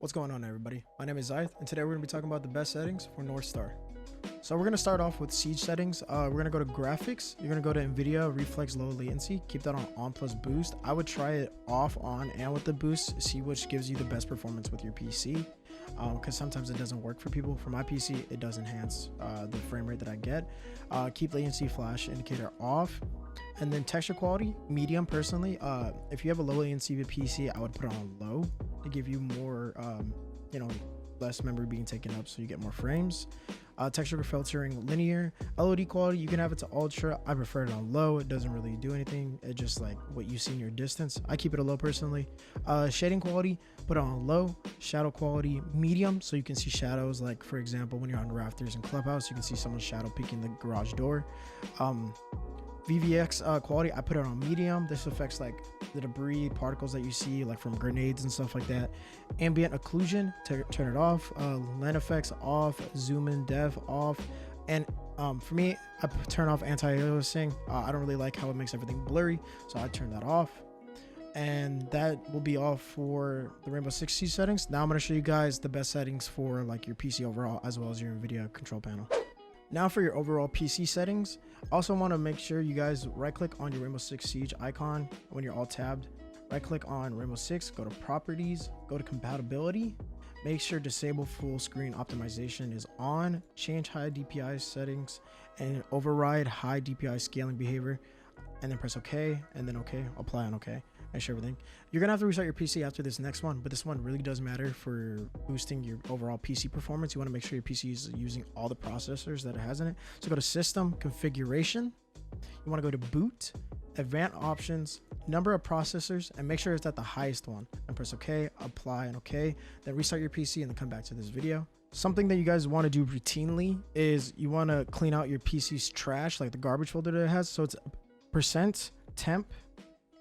What's going on, everybody? My name is Zyth, and today we're going to be talking about the best settings for North Star. So we're going to start off with siege settings. We're going to go to graphics. You're going to go to NVIDIA Reflex Low Latency. Keep that on plus boost. I would try it off, on, and with the boost. See which gives you the best performance with your PC. Because sometimes it doesn't work for people. For my PC, it does enhance the frame rate that I get. Keep latency flash indicator off. And then texture quality, medium personally. If you have a low latency PC, I would put it on low to give you more, less memory being taken up so you get more frames. Texture filtering, linear. LOD quality, you can have it to ultra. I prefer it on low. It doesn't really do anything. It's just like what you see in your distance. I keep it a low personally. Shading quality, put it on low. Shadow quality, medium, so you can see shadows. Like for example, when you're on rafters in Clubhouse, you can see someone's shadow peeking the garage door. VVX quality, I put it on medium. This affects like the debris particles that you see like from grenades and stuff like that. Ambient occlusion, turn it off. Land effects off. Zoom in depth off. And for me, I turn off anti-aliasing. I don't really like how it makes everything blurry, so I turn that off. And that will be all for the Rainbow Six Siege settings. Now I'm going to show you guys the best settings for like your PC overall, as well as your NVIDIA control panel. Now for your overall PC settings, also want to make sure you guys right click on your Rainbow Six Siege icon when you're all tabbed. Right click on Rainbow Six, go to properties, go to compatibility, make sure disable full screen optimization is on, change high DPI settings and override high DPI scaling behavior, and then press OK, and then OK, apply on OK. Make sure everything. You're gonna have to restart your PC after this next one, but this one really does matter for boosting your overall PC performance. You want to make sure your PC is using all the processors that it has in it. So go to System, Configuration. You want to go to Boot, Advanced Options, Number of Processors, and make sure it's at the highest one. And press OK, apply, and OK. Then restart your PC and then come back to this video. Something that you guys want to do routinely is you want to clean out your PC's trash, like the garbage folder that it has. So it's %temp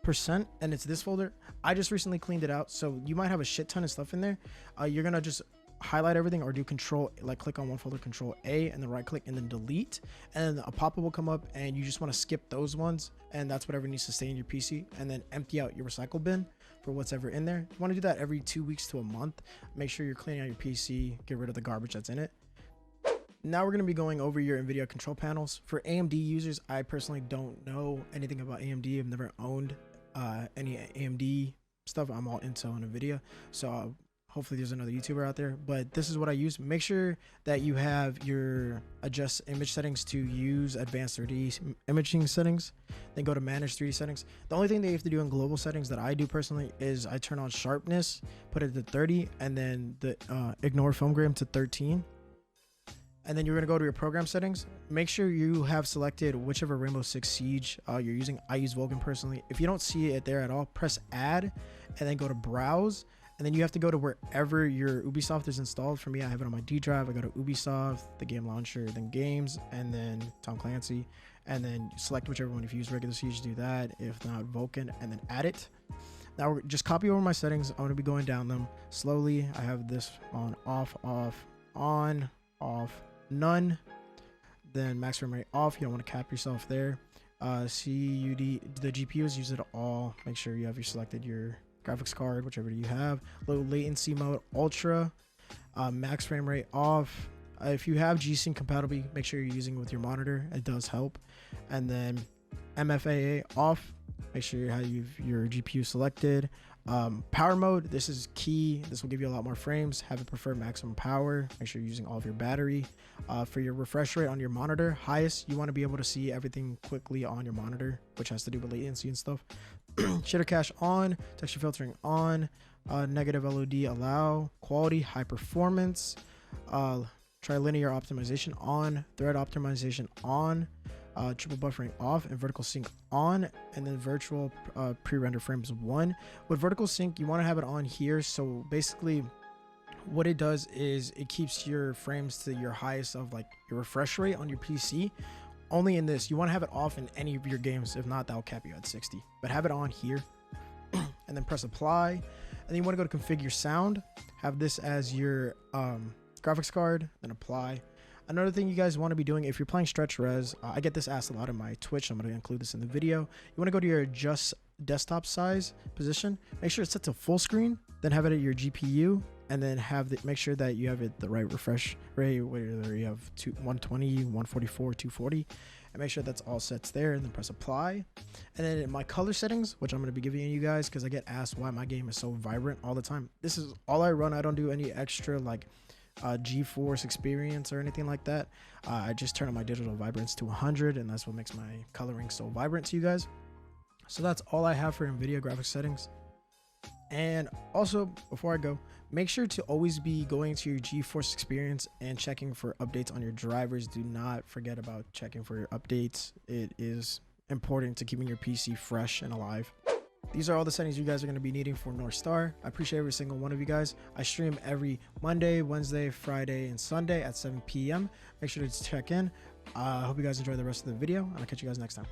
%, and it's this folder. I just recently cleaned it out, so you might have a shit ton of stuff in there. You're gonna just highlight everything or do control, like click on one folder, control A, and then right click and then delete, and then a pop-up will come up and you just want to skip those ones, and that's whatever needs to stay in your PC, and then empty out your recycle bin for what's ever in there. You want to do that every 2 weeks to a month. Make sure you're cleaning out your PC, get rid of the garbage that's in it. Now we're going to be going over your NVIDIA control panels. For AMD users, I personally don't know anything about AMD. I've never owned any AMD stuff. I'm all Intel and NVIDIA, so hopefully there's another YouTuber out there, but this is what I use. Make sure that you have your adjust image settings to use advanced 3D imaging settings, then go to manage 3D settings. The only thing that you have to do in global settings that I do personally is I turn on sharpness, put it to 30, and then the ignore film grain to 13. And then you're going to go to your program settings. Make sure you have selected whichever Rainbow Six Siege you're using. I use Vulkan personally. If you don't see it there at all, press add and then go to browse. And then you have to go to wherever your Ubisoft is installed. For me, I have it on my D drive. I go to Ubisoft, the game launcher, then games, and then Tom Clancy. And then select whichever one. If you use regular Siege, do that. If not, Vulkan, and then add it. Now we're just copy over my settings. I'm going to be going down them slowly. I have this on off, on, off, none. Then max frame rate off. You don't want to cap yourself there. CUD, the GPUs, use it all. Make sure you have selected your graphics card, whichever you have. Low latency mode, ultra. Max frame rate off. If you have G-Sync compatibility, make sure you're using it with your monitor. It does help. And then MFAA off. Make sure you have your GPU selected. Power mode, this is key. This will give you a lot more frames. Have it prefer maximum power. Make sure you're using all of your battery. For your refresh rate on your monitor, highest, you want to be able to see everything quickly on your monitor, which has to do with latency and stuff. Shader cache on, texture filtering on, negative LOD allow, quality, high performance, trilinear optimization on, thread optimization on, triple buffering off, and vertical sync on, and then virtual pre-render frames 1. With vertical sync, you want to have it on here. So basically what it does is it keeps your frames to your highest of like your refresh rate on your PC. Only in this, you want to have it off in any of your games. If not, that'll cap you at 60, but have it on here. And then press apply, and then you want to go to configure sound, have this as your graphics card, then apply. Another thing you guys want to be doing if you're playing stretch res, I get this asked a lot in my Twitch. I'm going to include this in the video. You want to go to your adjust desktop size position, make sure it's set to full screen, then have it at your GPU, and then make sure that you have the right refresh rate, whether you have 120, 144, 240, and make sure that's all sets there, and then press apply. And then in my color settings, which I'm going to be giving you guys because I get asked why my game is so vibrant all the time, this is all I run. I don't do any extra like GeForce experience or anything like that. I just turn on my digital vibrance to 100, and that's what makes my coloring so vibrant to you guys. So that's all I have for NVIDIA graphics settings. And also, before I go, make sure to always be going to your GeForce experience and checking for updates on your drivers. Do not forget about checking for your updates. It is important to keeping your PC fresh and alive. These are all the settings you guys are going to be needing for North Star. I appreciate every single one of you guys. I stream every Monday, Wednesday, Friday, and Sunday at 7 p.m. Make sure to check in. I hope you guys enjoy the rest of the video, and I'll catch you guys next time.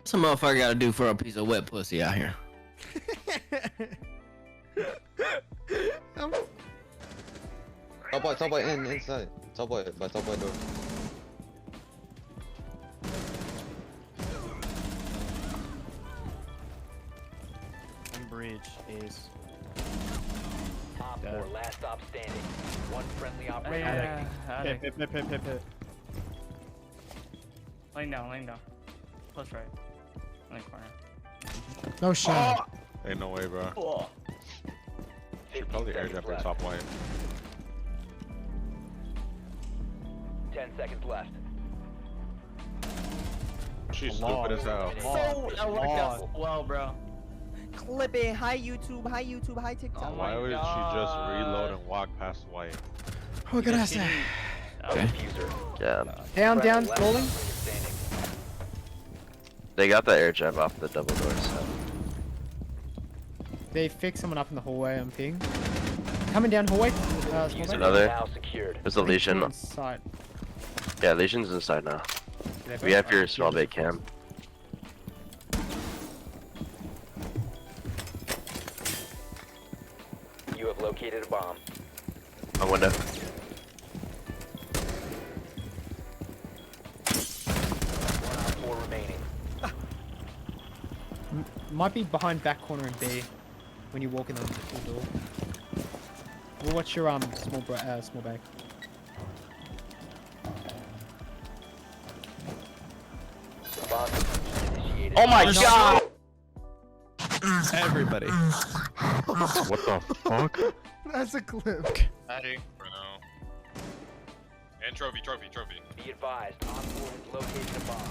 Some motherfucker gotta do for a piece of wet pussy out here. Top boy, inside. Top boy door. Bridge is. Op 4, last stop standing. One friendly operator. Hit. Laying down. Close right. Lane corner. No shot. Ain't no way, bro. Oh. Should probably airdrop her top white. 10 seconds left. She's stupid as hell. So that worked out well, bro. Clip it. Hi YouTube, hi TikTok. Why would she just reload and walk past white? Oh, good ass. Okay. Yeah. Down, rolling. They got the air jab off the double doors. So. They fixed someone up in the hallway. I'm ping. Coming down hallway. There's another. Now secured. There's a Legion. Inside. Yeah, Legion's inside now. We have your small bait cam. You have located a bomb. On window. One op 4 remaining. Might be behind back corner in B when you walk in the door. We'll watch your small bag. Bomb initiated. Oh my god! Everybody. What the fuck? That's a clip. Ready? No. And trophy. Be advised, op 4 has located a bomb.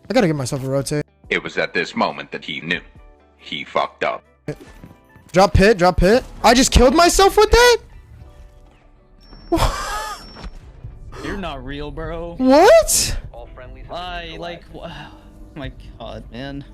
I gotta give myself a rotate. It was at this moment that he knew. He fucked up. Drop pit. I just killed myself with that? You're not real, bro. What? All friendlies have been Like, neutralized. wow. Oh my god, man.